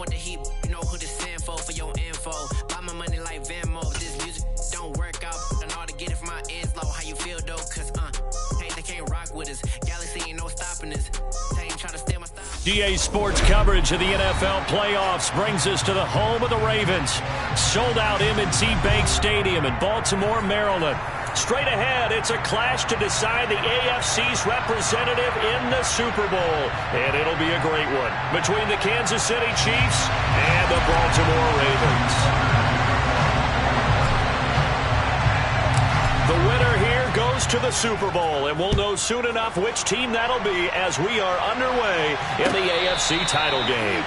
want the heat, you know who to send for your info. Buy my money like Venmo. This music don't work out. I know how to get it from my ends low. How you feel though? Cause hey, they can't rock with us. Galaxy ain't no stopping us. They ain't trying to steal my style. DA Sports coverage of the NFL playoffs brings us to the home of the Ravens. Sold out M&T Bank Stadium in Baltimore, Maryland. Straight ahead, it's a clash to decide the AFC's representative in the Super Bowl. And it'll be a great one between the Kansas City Chiefs and the Baltimore Ravens. The winner here goes to the Super Bowl, and we'll know soon enough which team that'll be as we are underway in the AFC title game.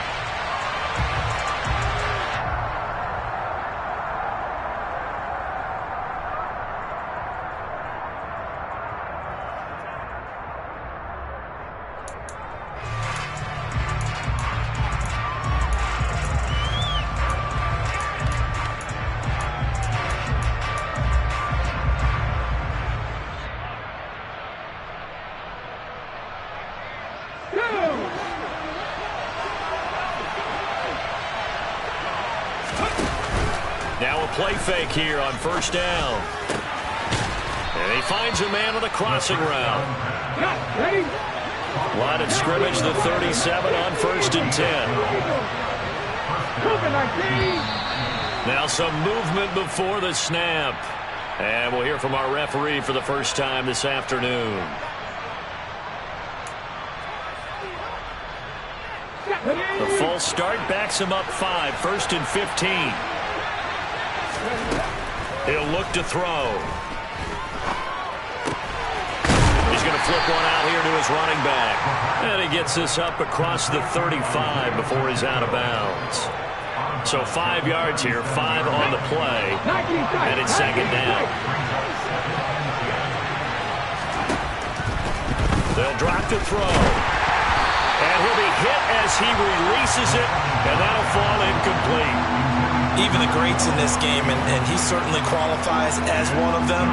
Now a play fake here on first down. And he finds a man on the crossing route. Line of scrimmage, the 37 on 1st and 10. Now some movement before the snap. And we'll hear from our referee for the first time this afternoon. The false start backs him up 5, 1st and 15. He'll look to throw. He's going to flip one out here to his running back. And he gets this up across the 35 before he's out of bounds. So 5 yards here, 5 on the play. And it's 2nd down. They'll drop to throw. And he'll be hit as he releases it, and that'll fall incomplete. Even the greats in this game, and he certainly qualifies as one of them,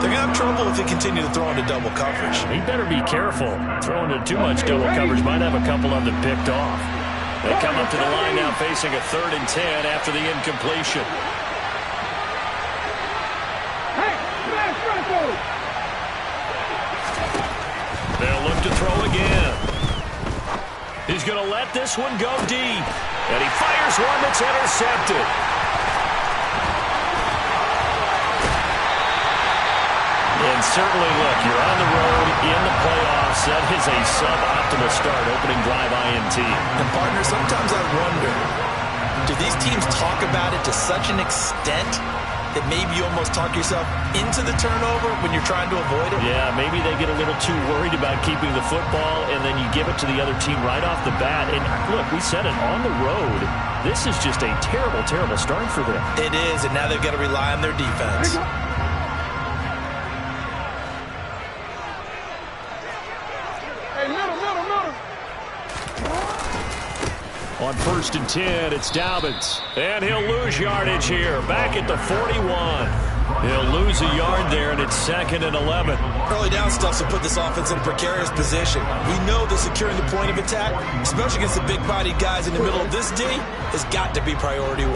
they're going to have trouble if they continue to throw into double coverage. He better be careful. Throwing into too much double coverage might have a couple of them picked off. They come up to the line now facing a 3rd and 10 after the incompletion. They'll look to throw again. He's going to let this one go deep. And he fires one that's intercepted. And certainly, look, you're on the road in the playoffs. That is a suboptimal start, opening drive INT. And, partner, sometimes I wonder, do these teams talk about it to such an extent that maybe you almost talk yourself into the turnover when you're trying to avoid it? Yeah, maybe they get a little too worried about keeping the football, and then you give it to the other team right off the bat. And look, we said it, on the road, this is just a terrible, terrible start for them. It is, and now they've got to rely on their defense. On 1st and 10, it's Dobbins. And he'll lose yardage here. Back at the 41. He'll lose a yard there, and it's 2nd and 11. Early down stuff will put this offense in a precarious position. We know that securing the point of attack, especially against the big-bodied guys in the middle of this D, has got to be priority 1.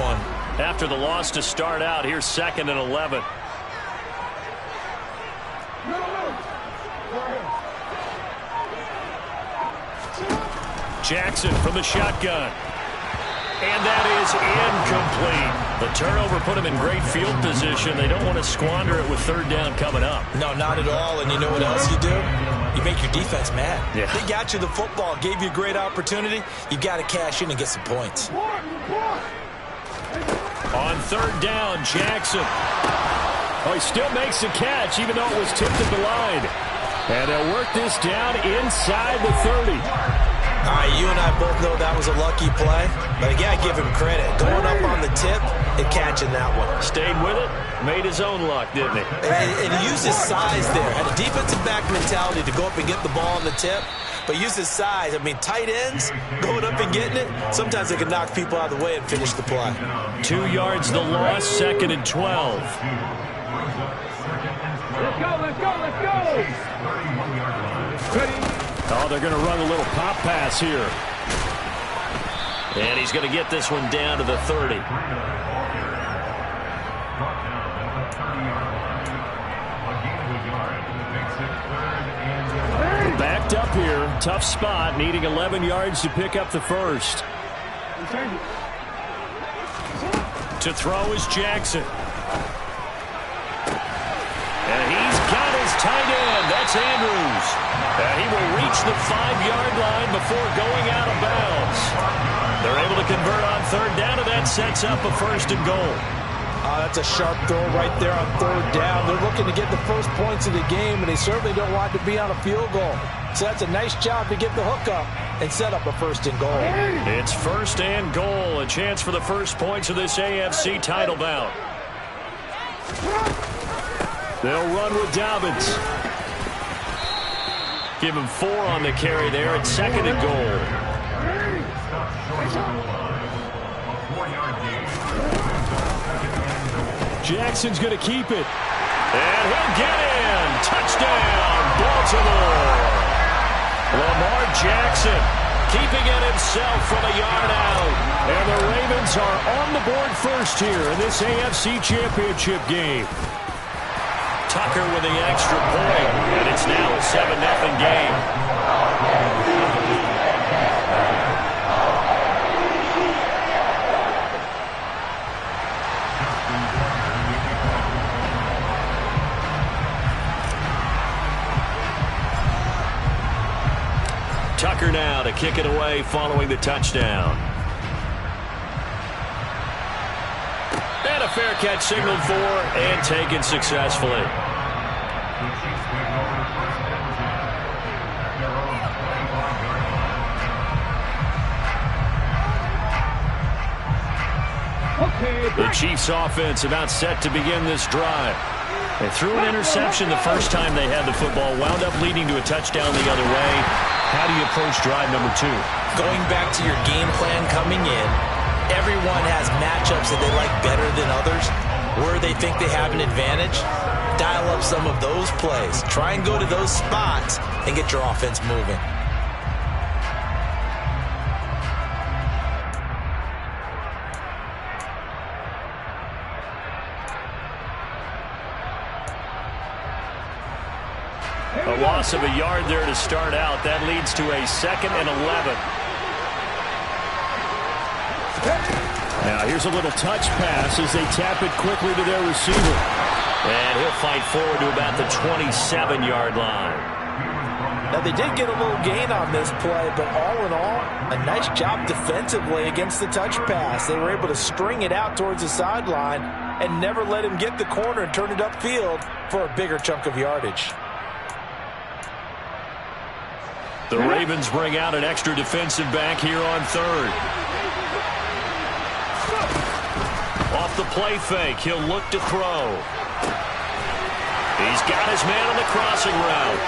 After the loss to start out, here's 2nd and 11. Jackson from the shotgun. And that is incomplete. The turnover put him in great field position. They don't want to squander it with 3rd down coming up. No, not at all. And you know what else you do? You make your defense mad. Yeah. They got you the football, gave you a great opportunity. You got to cash in and get some points. On 3rd down, Jackson. Oh, he still makes the catch, even though it was tipped at the line. And they'll work this down inside the 30. All right, you and I both know that was a lucky play, but I got to give him credit. Going up on the tip and catching that one. Stayed with it, made his own luck, didn't he? And he used his size there. Had a defensive back mentality to go up and get the ball on the tip, but used his size. I mean, tight ends, going up and getting it, sometimes they can knock people out of the way and finish the play. 2 yards the loss, 2nd and 12. Let's go, let's go, let's go! Ready? Oh, they're going to run a little pop pass here. And he's going to get this one down to the 30. Backed up here. Tough spot. Needing 11 yards to pick up the first. To throw is Jackson. And he's got his tight end. That's Andrews. And he will reach the 5-yard line before going out of bounds. They're able to convert on third down, and that sets up a 1st and goal. That's a sharp throw right there on third down. They're looking to get the first points of the game, and they certainly don't want to be on a field goal. So that's a nice job to get the hook up and set up a 1st and goal. It's 1st and goal. A chance for the first points of this AFC title bout. They'll run with Dobbins. Give him 4 on the carry there at 2nd and goal. Jackson's going to keep it. And he'll get in. Touchdown, Baltimore. Lamar Jackson keeping it himself from a yard out. And the Ravens are on the board first here in this AFC Championship game. Tucker with the extra point, and it's now a 7-0 game. Tucker now to kick it away following the touchdown. And a fair catch signaled for and taken successfully. The Chiefs offense about set to begin this drive. They threw an interception the first time they had the football, wound up leading to a touchdown the other way. How do you approach drive number 2? Going back to your game plan coming in, everyone has matchups that they like better than others, where they think they have an advantage. Dial up some of those plays. Try and go to those spots and get your offense moving. A loss of a yard there to start out. That leads to a 2nd and 11. Now here's a little touch pass as they tap it quickly to their receiver. And he'll fight forward to about the 27-yard line. Now they did get a little gain on this play, but all in all, a nice job defensively against the touch pass. They were able to string it out towards the sideline and never let him get the corner and turn it upfield for a bigger chunk of yardage. The Ravens bring out an extra defensive back here on third. Off the play fake, he'll look to throw. He's got his man on the crossing route.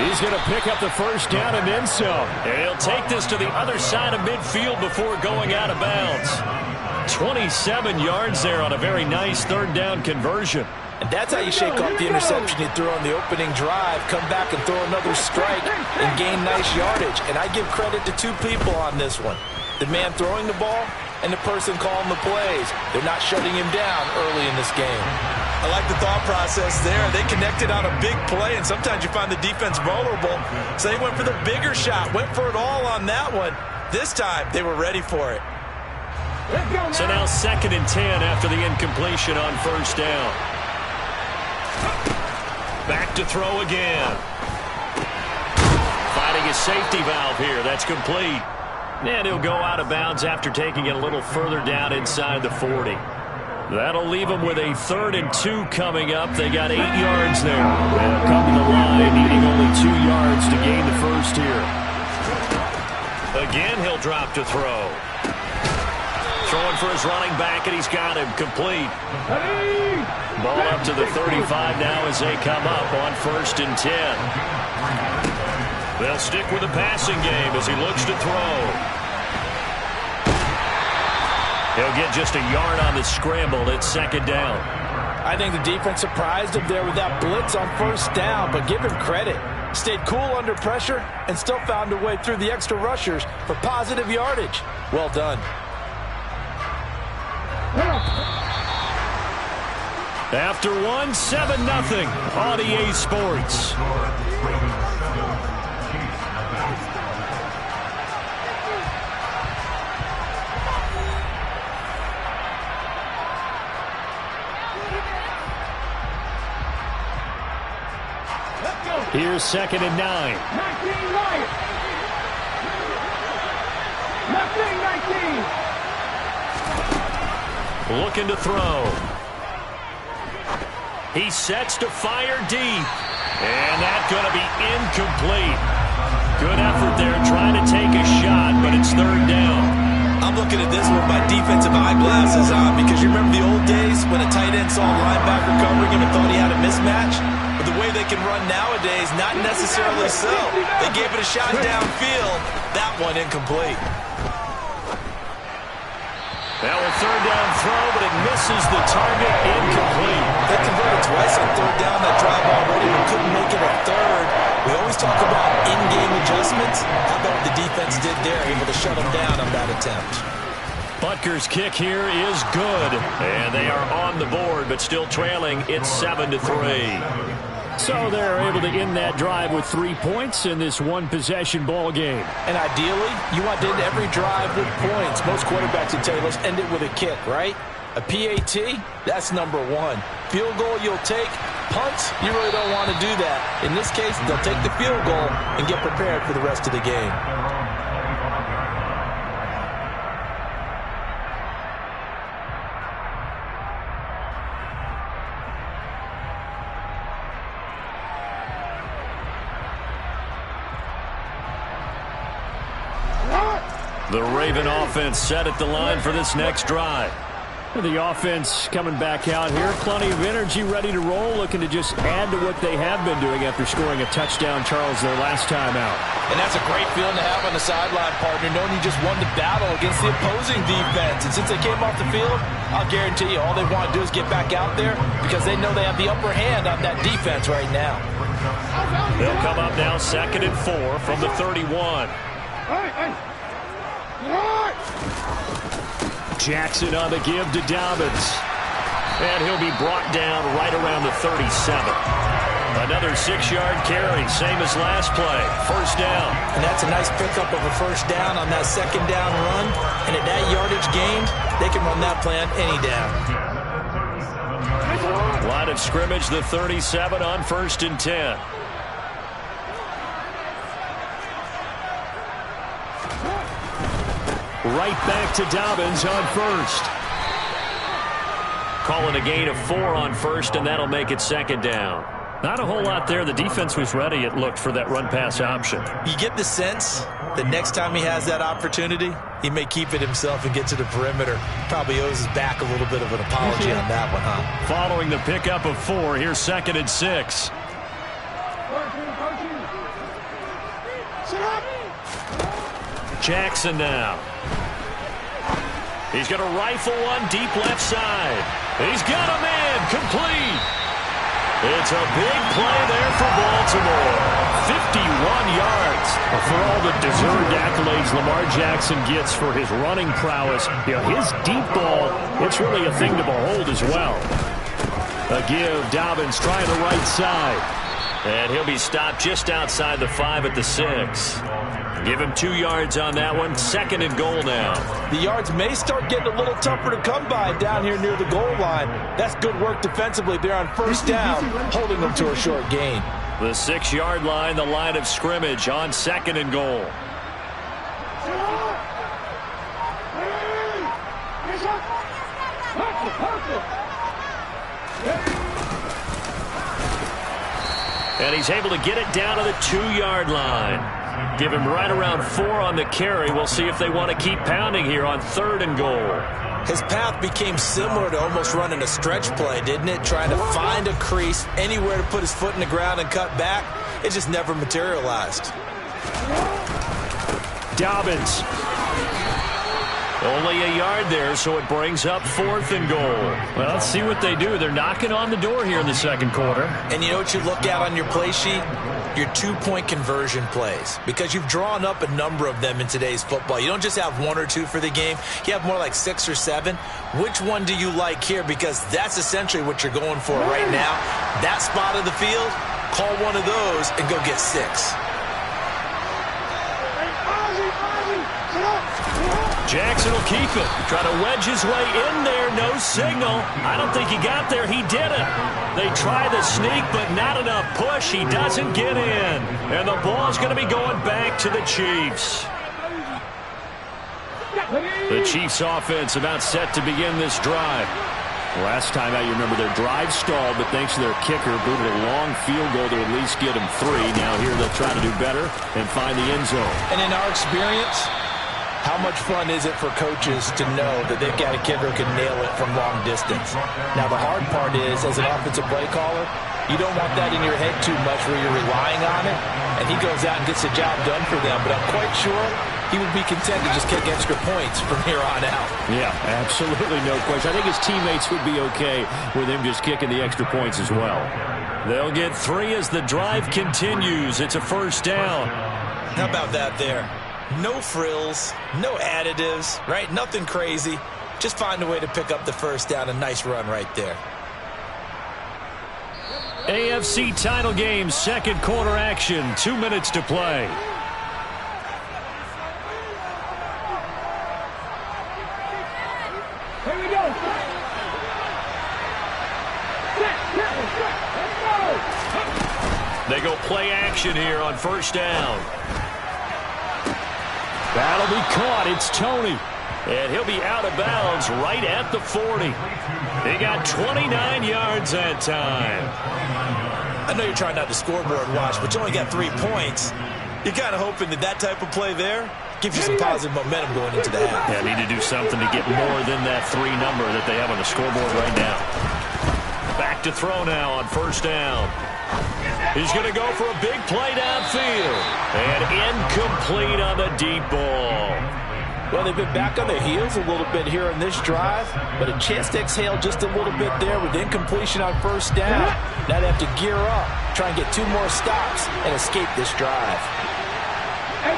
He's going to pick up the first down and then some. And he'll take this to the other side of midfield before going out of bounds. 27 yards there on a very nice third down conversion. And that's how you shake off the interception you threw on the opening drive, come back and throw another strike and gain nice yardage. And I give credit to 2 people on this one. The man throwing the ball and the person calling the plays. They're not shutting him down early in this game. I like the thought process there. They connected on a big play, and sometimes you find the defense vulnerable. So they went for the bigger shot, went for it all on that one. This time, they were ready for it. So now 2nd and 10 after the incompletion on first down. Back to throw again. Finding a safety valve here. That's complete. And he'll go out of bounds after taking it a little further down inside the 40. That'll leave them with a 3rd and 2 coming up. They got 8 yards there. They'll come to the line, needing only 2 yards to gain the first here. Again, he'll drop to throw. Throwing for his running back, and he's got him complete. Ball up to the 35 now as they come up on 1st and 10. They'll stick with the passing game as he looks to throw. He'll get just a yard on the scramble at 2nd down. I think the defense surprised him there with that blitz on 1st down, but give him credit. Stayed cool under pressure and still found a way through the extra rushers for positive yardage. Well done. After one, 7-0 on EA Sports. Here's 2nd and 9. 19 Lions. 19. Looking to throw. He sets to fire deep. And that's going to be incomplete. Good effort there trying to take a shot, but it's 3rd down. I'm looking at this with my defensive eyeglasses on because you remember the old days when a tight end saw a linebacker covering him and thought he had a mismatch? But the way they can run nowadays, not necessarily so. They gave it a shot downfield. That one incomplete. That was 3rd down throw, but it misses the target. Incomplete. They converted twice on 3rd down that drive already, but couldn't make it a 3rd. We always talk about in-game adjustments. How about what the defense did there, able to shut them down on that attempt. Butker's kick here is good, and they are on the board, but still trailing. It's 7-3. So they're able to end that drive with 3 points in this one-possession ball game. And ideally, you want to end every drive with points. Most quarterbacks would tell you, let's end it with a kick, right? A PAT, that's number 1. Field goal you'll take. Punts, you really don't want to do that. In this case, they'll take the field goal and get prepared for the rest of the game. The Raven offense set at the line for this next drive. The offense coming back out here. Plenty of energy, ready to roll, looking to just add to what they have been doing after scoring a touchdown, Charles, their last time out. And that's a great feeling to have on the sideline, partner, knowing you just won the battle against the opposing defense. And since they came off the field, I'll guarantee you all they want to do is get back out there because they know they have the upper hand on that defense right now. They'll come up now 2nd and 4 from the 31. Jackson on the give to Dobbins. And he'll be brought down right around the 37. Another 6-yard carry, same as last play. 1st down. And that's a nice pickup of a 1st down on that 2nd down run. And at that yardage gained, they can run that plan any down. Line of scrimmage, the 37 on 1st and 10. Right back to Dobbins on 1st. Calling a gain of 4 on 1st, and that'll make it 2nd down. Not a whole lot there. The defense was ready, it looked, for that run-pass option. You get the sense that next time he has that opportunity, he may keep it himself and get to the perimeter. Probably owes his back a little bit of an apology on that one, huh? Following the pickup of 4, here's 2nd and 6. Jackson now. He's going to rifle one deep left side. He's got a man complete. It's a big play there for Baltimore. 51 yards. For all the deserved accolades Lamar Jackson gets for his running prowess, his deep ball, it's really a thing to behold as well. A give, Dobbins trying the right side. And he'll be stopped just outside the 5 at the 6. Give him 2 yards on that one. 2nd and goal now. The yards may start getting a little tougher to come by down here near the goal line. That's good work defensively. They're on 1st down, holding them to a short gain. The 6-yard line, the line of scrimmage on 2nd and goal. And he's able to get it down to the 2-yard line. Give him right around 4 on the carry. We'll see if they want to keep pounding here on 3rd and goal. His path became similar to almost running a stretch play, didn't it? Trying to find a crease, anywhere to put his foot in the ground and cut back. It just never materialized. Dobbins. Only a yard there, so it brings up 4th and goal. Well, let's see what they do. They're knocking on the door here in the second quarter. And you know what you look at on your play sheet? Your 2-point conversion plays, because you've drawn up a number of them in today's football. You don't just have 1 or 2 for the game. You have more like 6 or 7. Which one do you like here? Because that's essentially what you're going for right now. That spot of the field, call one of those and go get 6. Jackson will keep it. Try to wedge his way in there. No signal. I don't think he got there. He didn't. They try the sneak, but not enough push. He doesn't get in. And the ball's going to be going back to the Chiefs. The Chiefs offense about set to begin this drive. Last time out, you remember their drive stalled, but thanks to their kicker, booted a long field goal to at least get them 3. Now here they'll try to do better and find the end zone. And in our experience, how much fun is it for coaches to know that they've got a kicker who can nail it from long distance? Now, the hard part is, as an offensive play caller, you don't want that in your head too much where you're relying on it, and he goes out and gets the job done for them. But I'm quite sure he would be content to just kick extra points from here on out. Yeah, absolutely no question. I think his teammates would be okay with him just kicking the extra points as well. They'll get 3 as the drive continues. It's a first down. How about that there? No frills, no additives, right? Nothing crazy. Just find a way to pick up the first down. A nice run right there. AFC title game, second quarter action. 2 minutes to play. Here we go. They go play action here on first down. That'll be caught. It's Tony. And he'll be out of bounds right at the 40. He got 29 yards that time. I know you're trying not to scoreboard watch, but you only got 3 points. You're kind of hoping that type of play there gives you some positive momentum going into the half. Yeah, need to do something to get more than that 3 number that they have on the scoreboard right now. Back to throw now on first down. He's going to go for a big play downfield. And incomplete on the deep ball. Well, they've been back on their heels a little bit here in this drive, but a chance to exhale just a little bit there with incompletion on first down. Now they have to gear up, try and get 2 more stops, and escape this drive. 18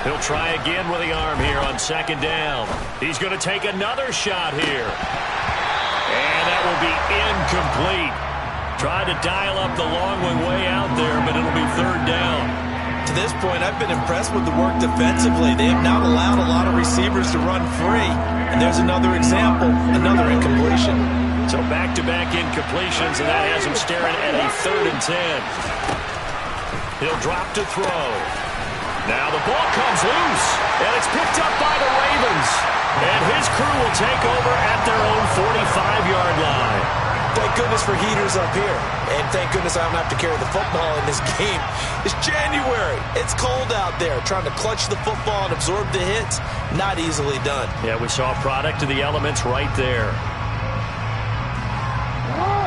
He'll try again with the arm here on second down. He's going to take another shot here. And that will be incomplete. Tried to dial up the long way out there, but it'll be third down. To this point, I've been impressed with the work defensively. They have not allowed a lot of receivers to run free. And there's another example, another incompletion. So back-to-back incompletions, and that has him staring at a 3rd and 10. He'll drop to throw. Now the ball comes loose, and it's picked up by the Ravens. And his crew will take over at their own 45-yard line. Thank goodness for heaters up here. And thank goodness I don't have to carry the football in this game. It's January. It's cold out there. Trying to clutch the football and absorb the hits, not easily done. Yeah, we saw a product of the elements right there.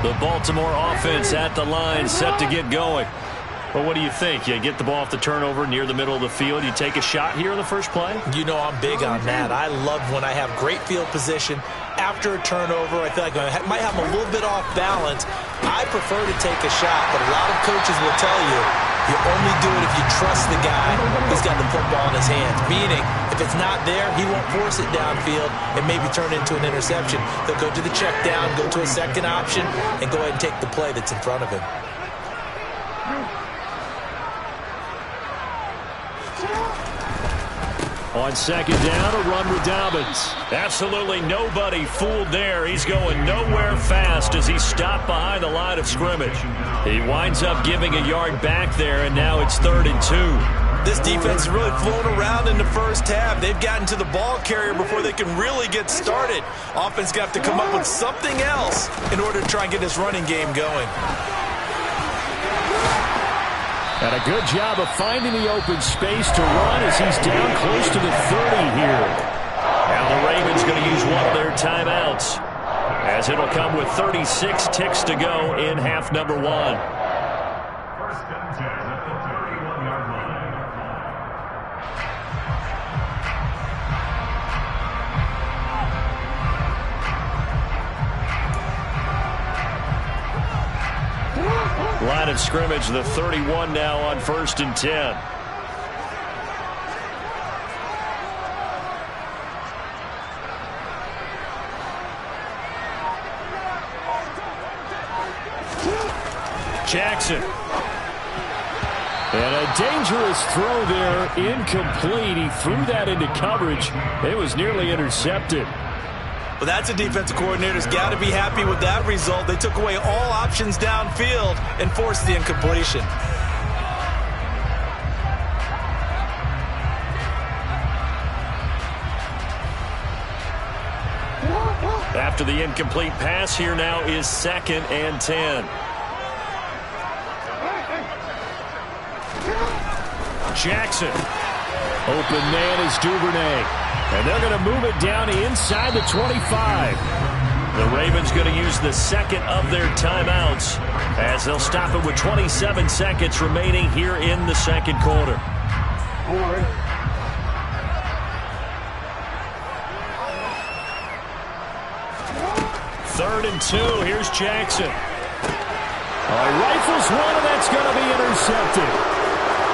The Baltimore offense at the line, set to get going. Well, what do you think? You get the ball off the turnover near the middle of the field. You take a shot here in the first play? You know I'm big on that. I love when I have great field position after a turnover. I feel like I might have a little bit off balance. I prefer to take a shot, but a lot of coaches will tell you you only do it if you trust the guy who's got the football in his hands. Meaning, if it's not there, he won't force it downfield and maybe turn into an interception. He'll go to the check down, go to a second option, and go ahead and take the play that's in front of him. On second down, a run with Dobbins. Absolutely nobody fooled there. He's going nowhere fast as he's stopped behind the line of scrimmage. He winds up giving a yard back there, and now it's 3rd and 2. This defense has really flown around in the first half. They've gotten to the ball carrier before they can really get started. Offense got to come up with something else in order to try and get this running game going. And a good job of finding the open space to run as he's down close to the 30 here. Now the Ravens going to use one of their timeouts, as it'll come with 36 ticks to go in half number 1. Line of scrimmage, the 31 now on 1st and 10. Jackson. And a dangerous throw there, incomplete. He threw that into coverage. It was nearly intercepted. Well, that's a defensive coordinator's got to be happy with that result. They took away all options downfield and forced the incompletion. After the incomplete pass, here now is 2nd and 10. Jackson. Open man is Duvernay. And they're going to move it down inside the 25. The Ravens going to use the second of their timeouts as they'll stop it with 27 seconds remaining here in the second quarter. 3rd and 2. Here's Jackson. Rifles one, and that's going to be intercepted.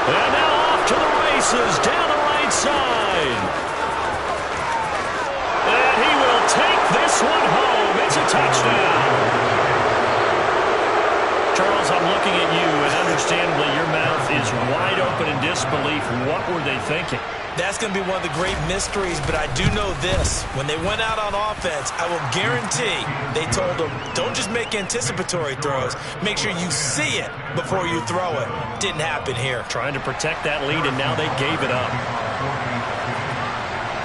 And now off to the races down the right side. And he will take this one home. It's a touchdown. Charles, I'm looking at you, and understandably your mouth is wide open in disbelief. What were they thinking? That's going to be one of the great mysteries, but I do know this. When they went out on offense, I will guarantee they told them, don't just make anticipatory throws. Make sure you see it before you throw it. Didn't happen here. Trying to protect that lead, and now they gave it up.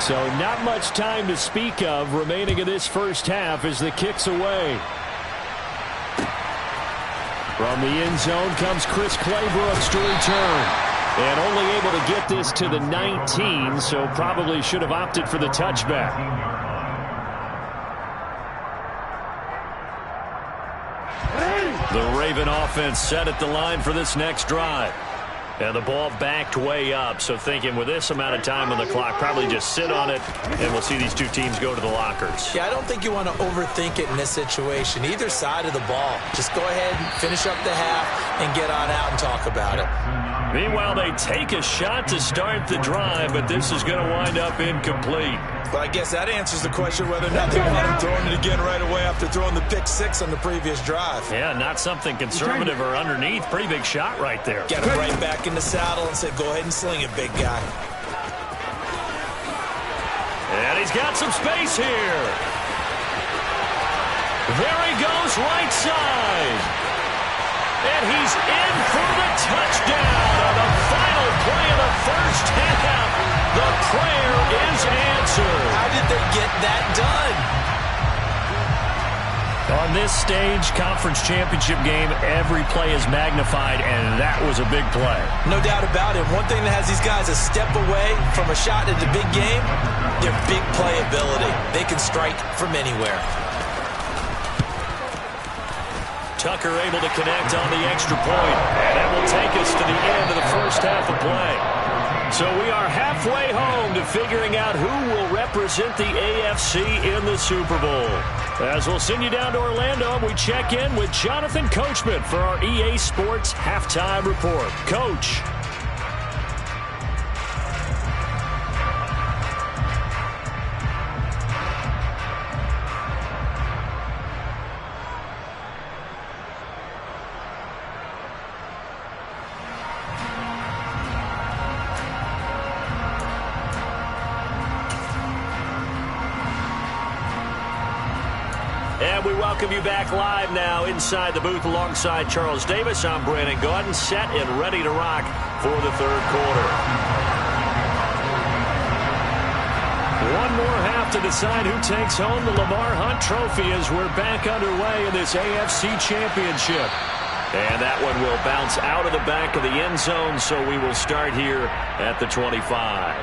So not much time to speak of remaining in this first half as the kick's away. From the end zone comes Chris Claybrooks to return. And only able to get this to the 19, so probably should have opted for the touchback. The Raven offense set at the line for this next drive. And the ball backed way up, so thinking with this amount of time on the clock, probably just sit on it, and we'll see these two teams go to the lockers. Yeah, I don't think you want to overthink it in this situation. Either side of the ball. Just go ahead and finish up the half and get on out and talk about it. Meanwhile, they take a shot to start the drive, but this is going to wind up incomplete. Well, I guess that answers the question whether or not they want him throwing it again right away after throwing the pick six on the previous drive. Yeah, not something conservative or underneath. Pretty big shot right there. Got him right back in the saddle and said, go ahead and sling it, big guy. And he's got some space here. There he goes, right side. And he's in for the touchdown on the final play of the first half. The prayer is answered. How did they get that done? On this stage, conference championship game, every play is magnified, and that was a big play. No doubt about it. One thing that has these guys a step away from a shot at the big game, their big play ability. They can strike from anywhere. Tucker able to connect on the extra point, and that will take us to the end of the first half of play. So we are halfway home to figuring out who will represent the AFC in the Super Bowl. As we'll send you down to Orlando, we check in with Jonathan Coachman for our EA Sports Halftime Report. Coach. And we welcome you back live now inside the booth alongside Charles Davis. I'm Brandon Gaudin, set and ready to rock for the third quarter. One more half to decide who takes home the Lamar Hunt Trophy as we're back underway in this AFC Championship. And that one will bounce out of the back of the end zone, so we will start here at the 25.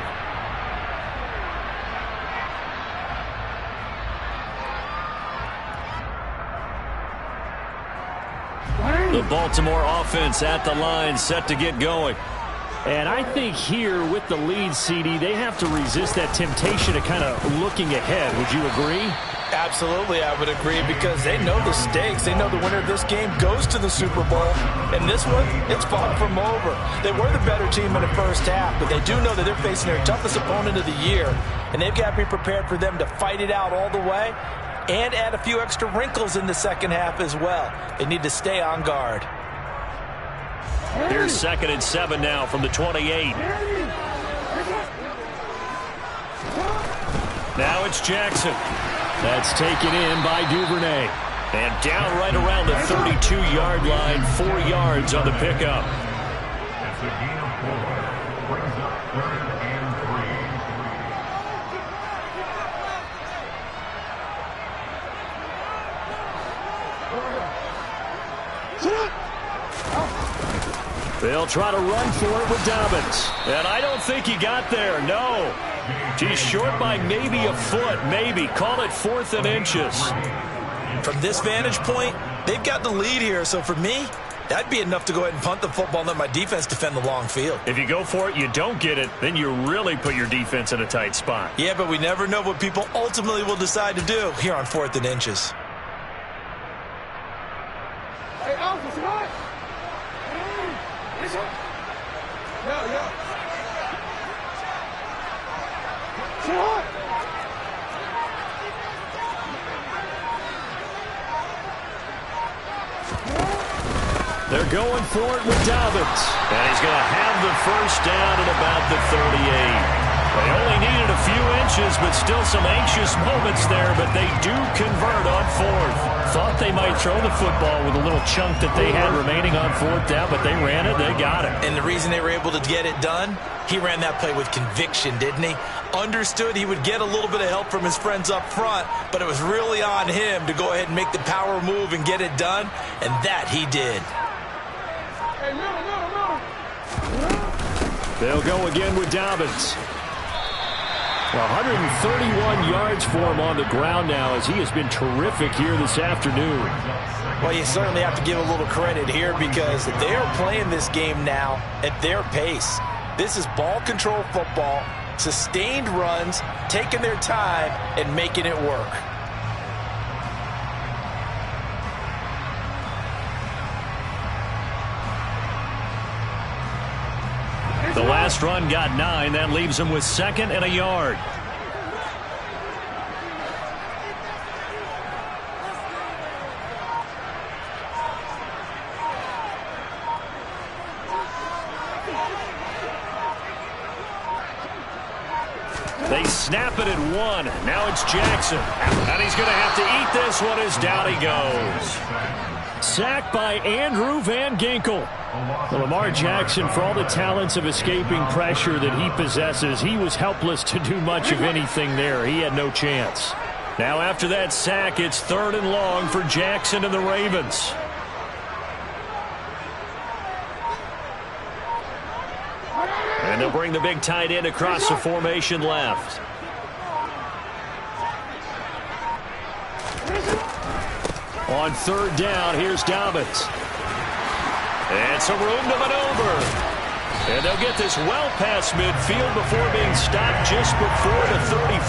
The Baltimore offense at the line, set to get going. And I think here with the lead, CD, they have to resist that temptation of kind of looking ahead. Would you agree? Absolutely, I would agree, because they know the stakes. They know the winner of this game goes to the Super Bowl. And this one, it's far from over. They were the better team in the first half, but they do know that they're facing their toughest opponent of the year. And they've got to be prepared for them to fight it out all the way and add a few extra wrinkles in the second half as well. They need to stay on guard. Here's 2nd and 7 now from the 28. Now it's Jackson. That's taken in by Duvernay. And down right around the 32-yard line, 4 yards on the pickup. It's a gain of 4. Brings up 3rd and 3. They'll try to run for it with Dobbins. And I don't think he got there, no. He's short by maybe a foot, maybe. Call it 4th and inches. From this vantage point, they've got the lead here. So for me, that'd be enough to go ahead and punt the football and let my defense defend the long field. If you go for it, you don't get it, then you really put your defense in a tight spot. Yeah, but we never know what people ultimately will decide to do here on 4th and inches. Hey, Alpha, what? Yeah. They're going for it with Dobbins. And he's going to have the first down at about the 38. They only needed a few inches, but still some anxious moments there, but they do convert on 4th. Thought they might throw the football with a little chunk that they had remaining on 4th down, but they ran it, they got it. And the reason they were able to get it done, he ran that play with conviction, didn't he? Understood he would get a little bit of help from his friends up front, but it was really on him to go ahead and make the power move and get it done, and that he did. They'll go again with Dobbins. 131 yards for him on the ground now, as he has been terrific here this afternoon. Well, you certainly have to give a little credit here, because they are playing this game now at their pace. This is ball control football, sustained runs, taking their time and making it work. The last run got 9. That leaves him with 2nd and a yard. They snap it at 1. Now it's Jackson. And he's going to have to eat this one as down he goes. Sacked by Andrew Van Ginkel. Lamar Jackson, for all the talents of escaping pressure that he possesses, he was helpless to do much of anything there. He had no chance. Now after that sack, it's 3rd and long for Jackson and the Ravens. And they'll bring the big tight end across the formation left. On 3rd down, here's Dobbins. And some room to maneuver. And they'll get this well past midfield before being stopped just before the 35.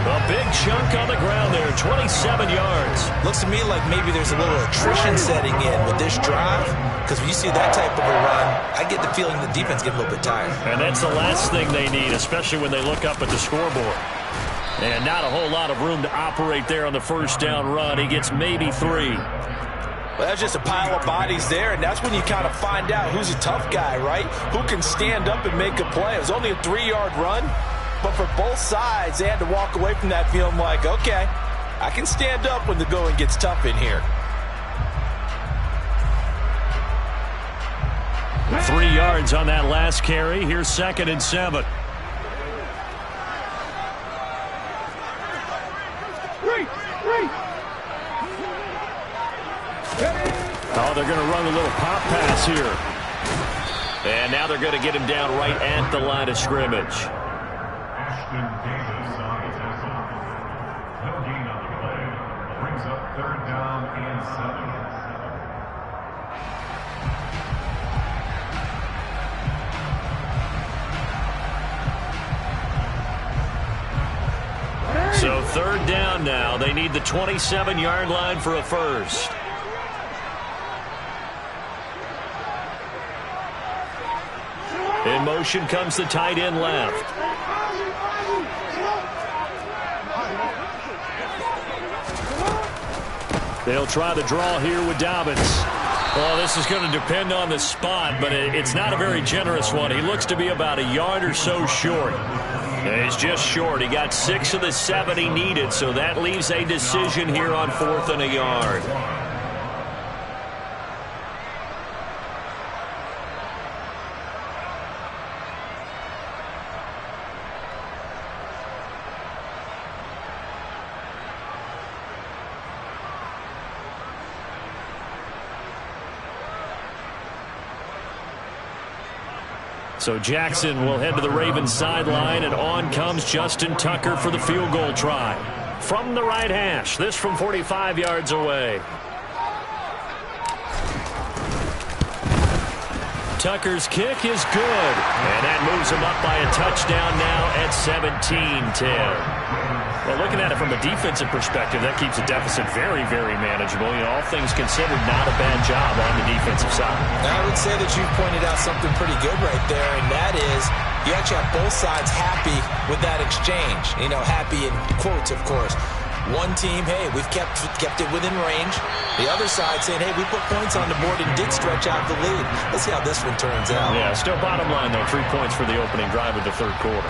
A big chunk on the ground there, 27 yards. Looks to me like maybe there's a little attrition setting in with this drive, because when you see that type of a run, I get the feeling the defense gets a little bit tired. And that's the last thing they need, especially when they look up at the scoreboard. And not a whole lot of room to operate there on the first down run. He gets maybe 3. Well, that's just a pile of bodies there, and that's when you kind of find out who's a tough guy, right? Who can stand up and make a play. It was only a 3-yard run, but for both sides, they had to walk away from that feeling like, okay, I can stand up when the going gets tough in here. 3 yards on that last carry. Here's 2nd and 7. Oh, they're going to run a little pop pass here. And now they're going to get him down right at the line of scrimmage. Ashton Davis on the tackle. No gain on the play. Brings up 3rd down and 7. So third down now. They need the 27-yard line for a first. In motion comes the tight end left. They'll try the draw here with Dobbins. Well, this is going to depend on the spot, but it's not a very generous one. He looks to be about a yard or so short. He's just short. He got 6 of the 7 he needed, so that leaves a decision here on 4th and a yard. So Jackson will head to the Ravens sideline, and on comes Justin Tucker for the field goal try. From the right hash, this from 45 yards away. Tucker's kick is good, and that moves him up by a touchdown now at 17-10. Well, looking at it from a defensive perspective, that keeps the deficit very, very manageable. You know, all things considered, not a bad job on the defensive side. I would say that you've pointed out something pretty good right there, and that is you actually have both sides happy with that exchange. You know, happy in quotes, of course. One team, hey, we've kept it within range. The other side saying, hey, we put points on the board and did stretch out the lead. Let's see how this one turns out. Yeah, still bottom line, though, 3 points for the opening drive of the third quarter.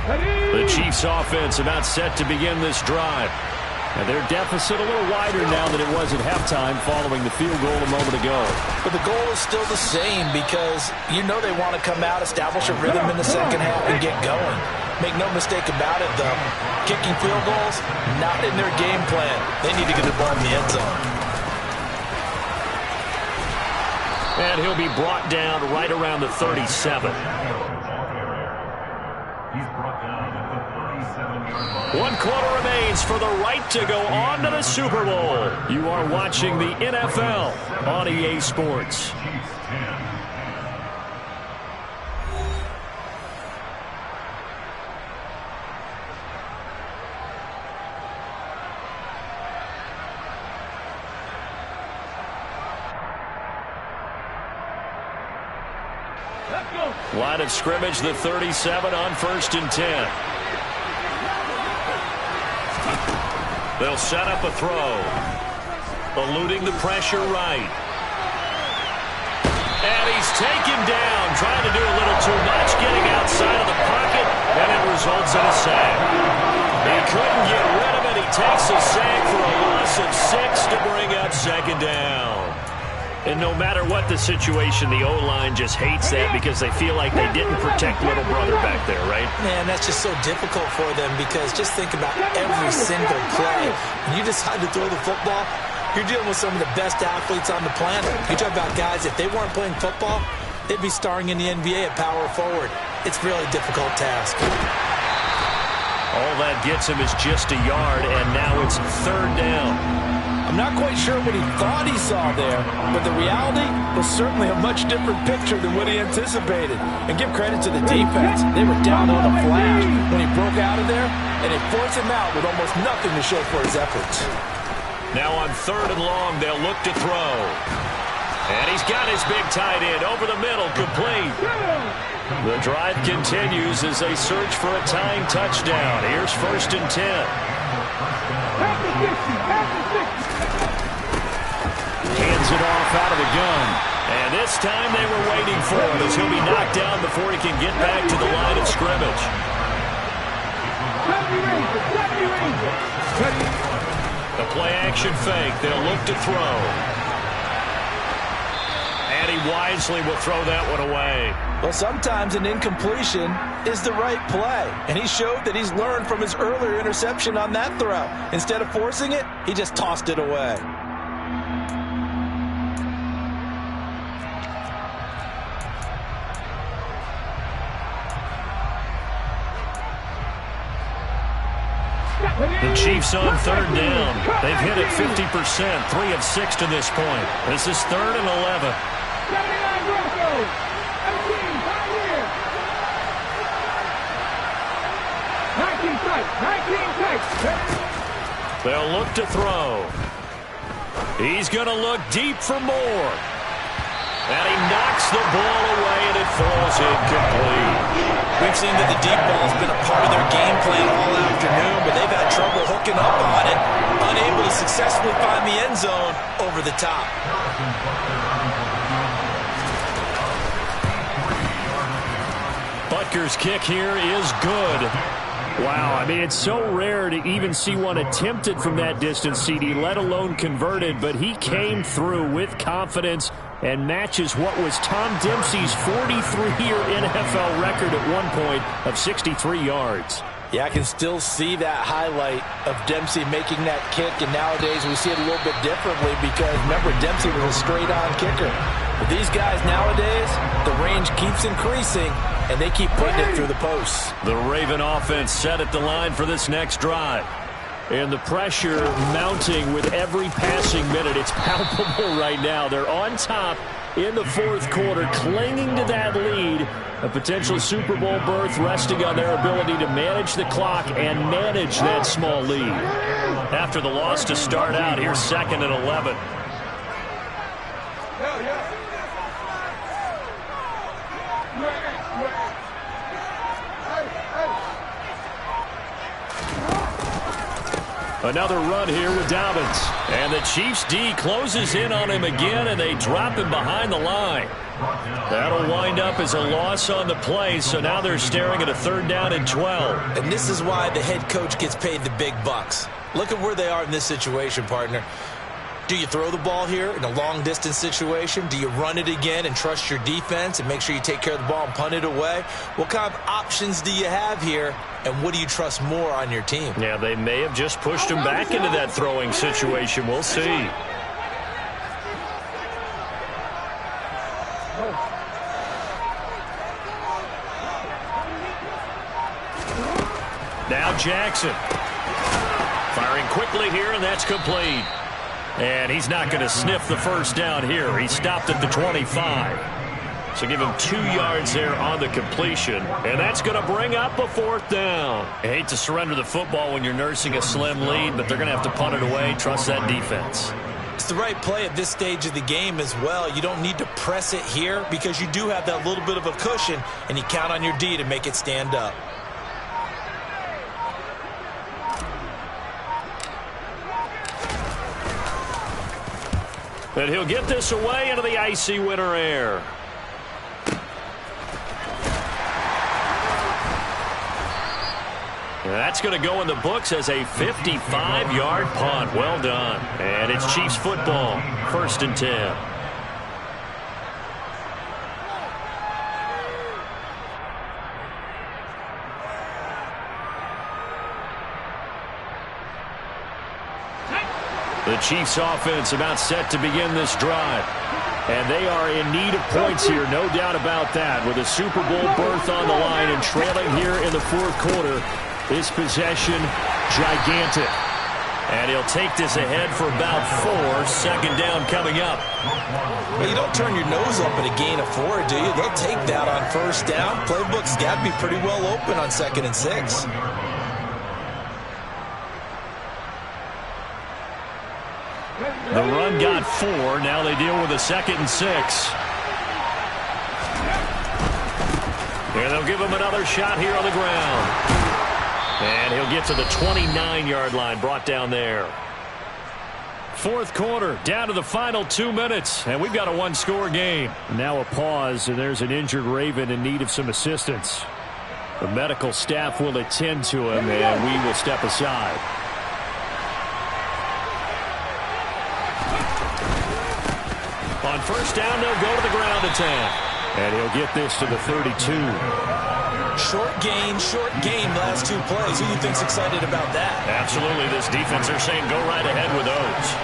The Chiefs offense about set to begin this drive. And their deficit a little wider now than it was at halftime following the field goal a moment ago. But the goal is still the same because you know they want to come out, establish a rhythm in the second half, and get going. Make no mistake about it, though. Kicking field goals, not in their game plan. They need to get the ball in the end zone. And he'll be brought down right around the 37. One quarter remains for the right to go on to the Super Bowl. You are watching the NFL on EA Sports. Line of scrimmage, the 37 on 1st and 10. They'll set up a throw. Eluding the pressure right. And he's taken down, trying to do a little too much, getting outside of the pocket, and it results in a sack. He couldn't get rid of it. He takes a sack for a loss of 6 to bring up 2nd down. And no matter what the situation, the O-line just hates that because they feel like they didn't protect little brother back there, right? Man, that's just so difficult for them because just think about every single play. When you decide to throw the football, you're dealing with some of the best athletes on the planet. You talk about guys, if they weren't playing football, they'd be starring in the NBA at power forward. It's a really difficult task. All that gets him is just a yard, and now it's 3rd down. I'm not quite sure what he thought he saw there, but the reality was certainly a much different picture than what he anticipated. And give credit to the defense. They were down on a flash when he broke out of there, and it forced him out with almost nothing to show for his efforts. Now on 3rd and long, they'll look to throw. And he's got his big tight end over the middle, complete. The drive continues as they search for a tying touchdown. Here's 1st and 10. Hands it off out of the gun. And this time they were waiting for it as he'll be knocked down before he can get back to the line of scrimmage. The play action fake. They'll look to throw. And he wisely will throw that one away. Well, sometimes an incompletion is the right play. And he showed that he's learned from his earlier interception on that throw. Instead of forcing it, he just tossed it away. The Chiefs on 3rd down. They've hit it 50%, 3 of 6 to this point. This is 3rd and 11. They'll look to throw. He's going to look deep for more. And he knocks the ball away, and it falls incomplete. We've seen that the deep ball has been a part of their game plan all afternoon, but they've had trouble hooking up on it, unable to successfully find the end zone over the top. Butker's kick here is good. Wow, I mean, it's so rare to even see one attempted from that distance, CD, let alone converted, but he came through with confidence and matches what was Tom Dempsey's 43-year NFL record at one point of 63 yards. Yeah, I can still see that highlight of Dempsey making that kick, and nowadays we see it a little bit differently because, remember, Dempsey was a straight-on kicker. But these guys nowadays, the range keeps increasing, and they keep putting it through the posts. The Raven offense set at the line for this next drive. And the pressure mounting with every passing minute. It's palpable right now. They're on top in the fourth quarter, clinging to that lead. A potential Super Bowl berth resting on their ability to manage the clock and manage that small lead. After the loss to start out, here's 2nd and 11. Another run here with Dobbins. And the Chiefs D closes in on him again, and they drop him behind the line. That'll wind up as a loss on the play, so now they're staring at a 3rd down and 12. And this is why the head coach gets paid the big bucks. Look at where they are in this situation, partner. Do you throw the ball here in a long-distance situation? Do you run it again and trust your defense and make sure you take care of the ball and punt it away? What kind of options do you have here, and what do you trust more on your team? Yeah, they may have just pushed him back into that throwing situation. We'll see. Now Jackson. Firing quickly here, and that's complete. And he's not going to sniff the first down here. He stopped at the 25. So give him 2 yards there on the completion. And that's going to bring up a 4th down. I hate to surrender the football when you're nursing a slim lead, but they're going to have to punt it away. Trust that defense. It's the right play at this stage of the game as well. You don't need to press it here because you do have that little bit of a cushion, and you count on your D to make it stand up. And he'll get this away into the icy winter air. And that's going to go in the books as a 55-yard punt. Well done. And it's Chiefs football. 1st and 10. The Chiefs offense about set to begin this drive. And they are in need of points here, no doubt about that. With a Super Bowl berth on the line and trailing here in the fourth quarter, this possession gigantic. And he'll take this ahead for about 4. 2nd down coming up. Well, you don't turn your nose up at a gain of 4, do you? They'll take that on 1st down. Playbook's got to be pretty well open on 2nd and 6. The run got 4. Now they deal with a 2nd and 6. And they'll give him another shot here on the ground. And he'll get to the 29-yard line, brought down there. Fourth quarter, down to the final 2 minutes, and we've got a 1-score game. Now a pause, and there's an injured Raven in need of some assistance. The medical staff will attend to him, and we will step aside. On 1st down, they'll go to the ground attack. And he'll get this to the 32. Short gain last 2 plays. Who do you think's excited about that? Absolutely. This defense, they're saying go right ahead with those.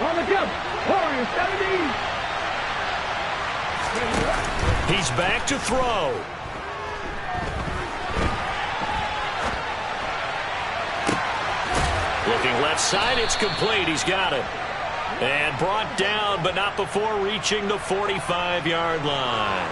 On the jump. Warriors 70. He's back to throw. Looking left side, it's complete. He's got it. And brought down, but not before reaching the 45-yard line.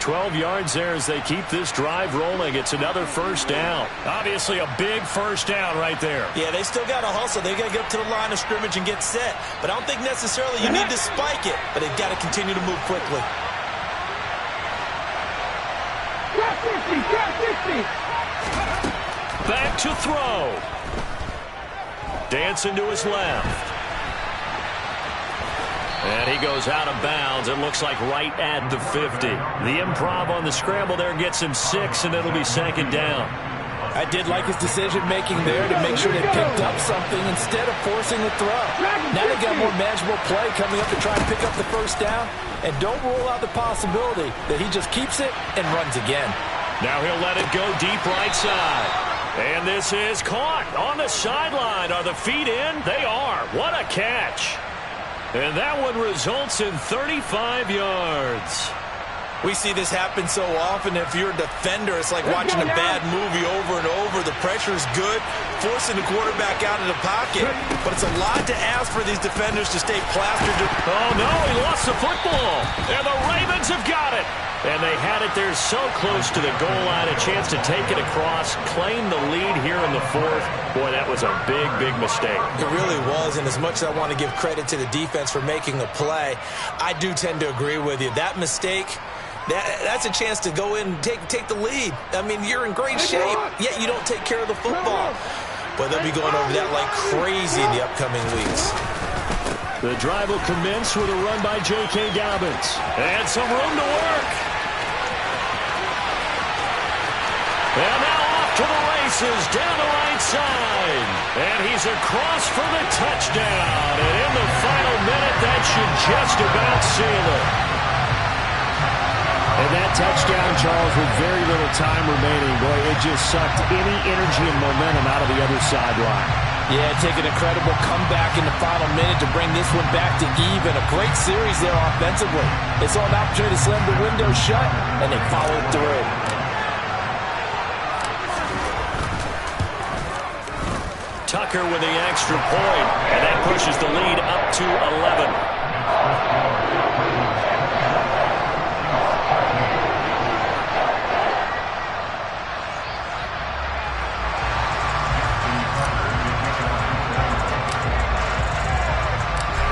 12 yards there as they keep this drive rolling. It's another first down. Obviously a big first down right there. Yeah, they still got to hustle. They've got to get up to the line of scrimmage and get set. But I don't think necessarily you need to spike it. But they've got to continue to move quickly. Back to throw. Dancing to his left. And he goes out of bounds. It looks like right at the 50. The improv on the scramble there gets him 6, and it'll be second down. I did like his decision-making there to make sure they picked up something instead of forcing the throw. Now they got more manageable play coming up to try and pick up the first down. And don't rule out the possibility that he just keeps it and runs again. Now he'll let it go deep right side. And this is caught on the sideline. Are the feet in? They are. What a catch. And that one results in 35 yards. We see this happen so often. If you're a defender, it's like watching a bad movie over and over. The pressure's good, forcing the quarterback out of the pocket. But it's a lot to ask for these defenders to stay plastered. Oh, no, he lost the football. And the Ravens have got it. And they had it there so close to the goal line, a chance to take it across, claim the lead here in the fourth. Boy, that was a big, big mistake. It really was, and as much as I want to give credit to the defense for making a play, I do tend to agree with you. That mistake, that's a chance to go in and take the lead. I mean, you're in great shape, yet you don't take care of the football. But they'll be going over that like crazy in the upcoming weeks. The drive will commence with a run by J.K. Dobbins. And some room to work. And now off to the races down the right side. And he's across for the touchdown. And in the final minute, that should just about seal it. And that touchdown, Charles, with very little time remaining, boy, it just sucked any energy and momentum out of the other sideline. Yeah, take an incredible comeback in the final minute to bring this one back to even. A great series there offensively. They saw an opportunity to slam the window shut, and they followed through. Tucker with the extra point, and that pushes the lead up to 11.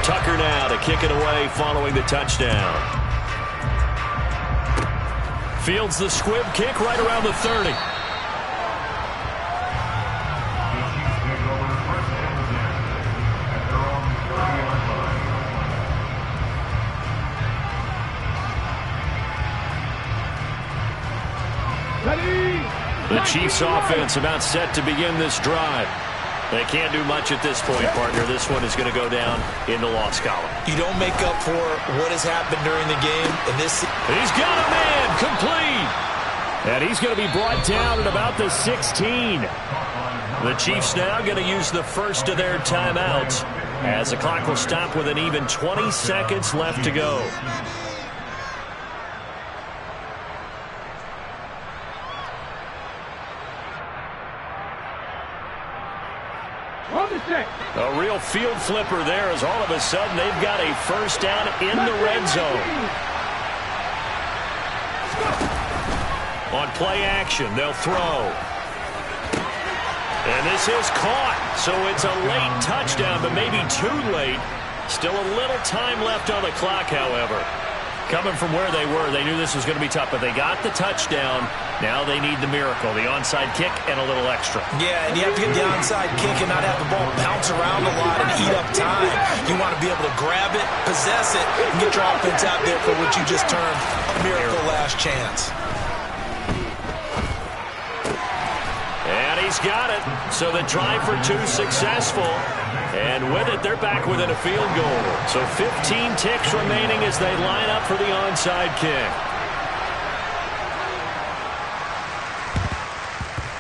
Tucker now to kick it away following the touchdown. Fields the squib kick right around the 30. The Chiefs offense about set to begin this drive. They can't do much at this point, partner. This one is going to go down in the loss column. You don't make up for what has happened during the game. And he's got a man complete. And he's going to be brought down at about the 16. The Chiefs now going to use the first of their timeouts as the clock will stop with an even 20 seconds left to go. A real field flipper there as all of a sudden they've got a first down in the red zone. On play action, they'll throw. And this is caught. So it's a late touchdown, but maybe too late. Still a little time left on the clock, however. Coming from where they were, they knew this was going to be tough, but they got the touchdown. Now they need the miracle, the onside kick and a little extra. Yeah, and you have to get the onside kick and not have the ball bounce around a lot and eat up time. You want to be able to grab it, possess it, and get your offense out there for what you just termed a miracle last chance. And he's got it. So the drive for two successful. And with it, they're back within a field goal. So 15 ticks remaining as they line up for the onside kick.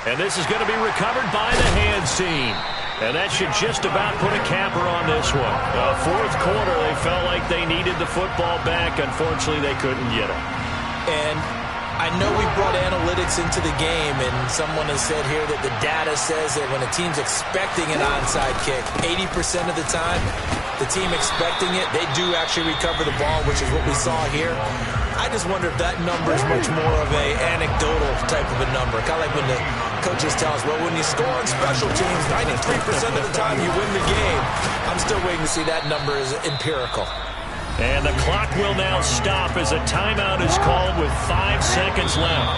And this is going to be recovered by the hands team. And that should just about put a capper on this one. Fourth quarter, they felt like they needed the football back. Unfortunately, they couldn't get it. And I know we brought analytics into the game, and someone has said here that the data says that when a team's expecting an onside kick, 80% of the time, the team expecting it, they do actually recover the ball, which is what we saw here. I just wonder if that number is much more of a anecdotal type of a number. Kind of like when the coaches tell us, well, when you score on special teams, 93% of the time you win the game. I'm still waiting to see that number is empirical. And the clock will now stop as a timeout is called with 5 seconds left.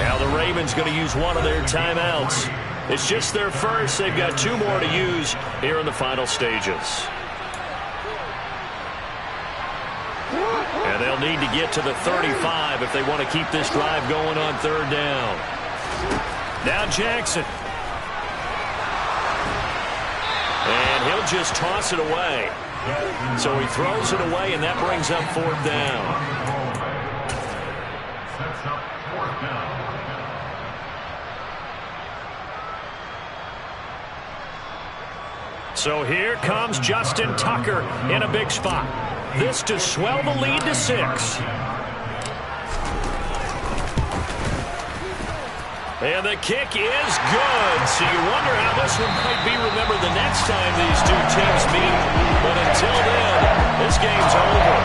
Now the Ravens going to use one of their timeouts. It's just their first. They've got 2 more to use here in the final stages. And they'll need to get to the 35 if they want to keep this drive going on 3rd down. Now Jackson. And he'll just toss it away. So he throws it away, and that brings up 4th down. Sets up 4th down. So here comes Justin Tucker in a big spot. This to swell the lead to 6. And the kick is good. So you wonder how this one might be remembered the next time these 2 teams meet. But until then, this game's over.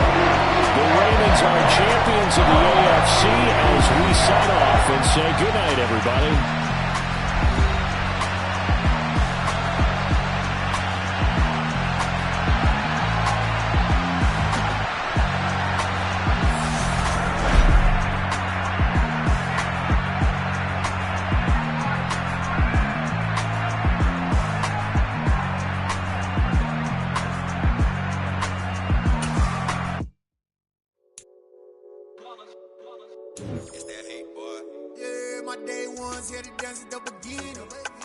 The Ravens are champions of the AFC as we sign off and say goodnight, everybody. Here to dance at the beginning,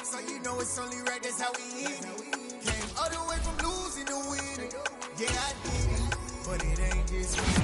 so you know it's only right, that's how we end it. Came all the way from losing to winning, yeah I did it, but it ain't just me.